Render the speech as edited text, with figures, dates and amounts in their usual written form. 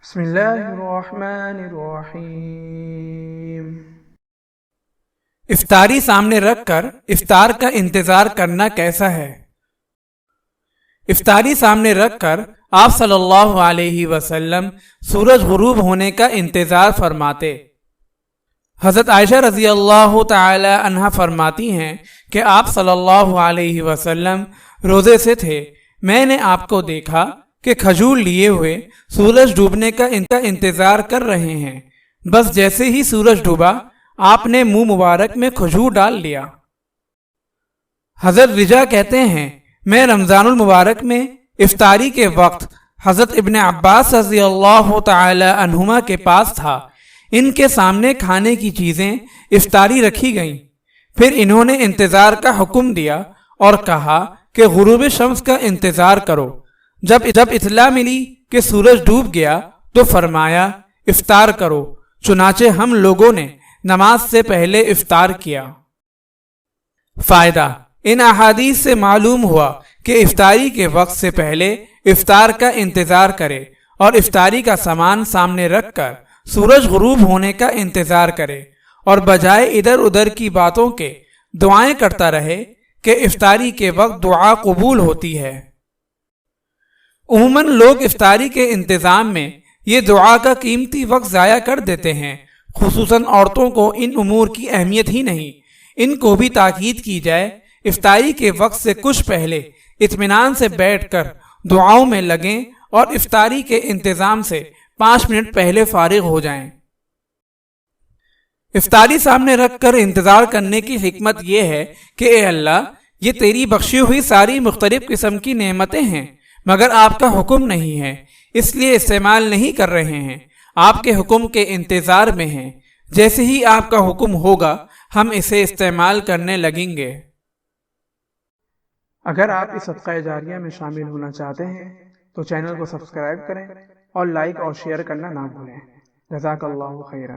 بسم اللہ الرحمن الرحیم۔ افطاری سامنے رکھ کر افطار کا انتظار کرنا کیسا ہے؟ افطاری سامنے رکھ کر آپ صلی اللہ علیہ وسلم سورج غروب ہونے کا انتظار فرماتے۔ حضرت عائشہ رضی اللہ تعالی عنہا فرماتی ہیں کہ آپ صلی اللہ علیہ وسلم روزے سے تھے، میں نے آپ کو دیکھا کہ کھجور لیے ہوئے سورج ڈوبنے کا انتظار کر رہے ہیں، بس جیسے ہی سورج ڈوبا آپ نے منہ مبارک میں کھجور ڈال لیا۔ حضرت رجا کہتے ہیں میں رمضان المبارک میں افطاری کے وقت حضرت ابن عباس رضی اللہ تعالی عنہما کے پاس تھا، ان کے سامنے کھانے کی چیزیں افطاری رکھی گئیں، پھر انہوں نے انتظار کا حکم دیا اور کہا کہ غروب شمس کا انتظار کرو۔ جب اطلاع ملی کہ سورج ڈوب گیا تو فرمایا افطار کرو، چنانچہ ہم لوگوں نے نماز سے پہلے افطار کیا۔ فائدہ: ان احادیث سے معلوم ہوا کہ افطاری کے وقت سے پہلے افطار کا انتظار کرے اور افطاری کا سامان سامنے رکھ کر سورج غروب ہونے کا انتظار کرے، اور بجائے ادھر ادھر کی باتوں کے دعائیں کرتا رہے کہ افطاری کے وقت دعا قبول ہوتی ہے۔ عموماً لوگ افطاری کے انتظام میں یہ دعا کا قیمتی وقت ضائع کر دیتے ہیں، خصوصاً عورتوں کو ان امور کی اہمیت ہی نہیں۔ ان کو بھی تاکید کی جائے افطاری کے وقت سے کچھ پہلے اطمینان سے بیٹھ کر دعاؤں میں لگیں اور افطاری کے انتظام سے 5 منٹ پہلے فارغ ہو جائیں۔ افطاری سامنے رکھ کر انتظار کرنے کی حکمت یہ ہے کہ اے اللہ، یہ تیری بخشی ہوئی ساری مختلف قسم کی نعمتیں ہیں، مگر آپ کا حکم نہیں ہے، اس لیے استعمال نہیں کر رہے ہیں، آپ کے حکم کے انتظار میں ہیں، جیسے ہی آپ کا حکم ہوگا ہم اسے استعمال کرنے لگیں گے۔ اگر آپ اس صدقہ جاریہ میں شامل ہونا چاہتے ہیں تو چینل کو سبسکرائب کریں اور لائک اور شیئر کرنا نہ بھولیں۔ جزاک اللہ خیرا۔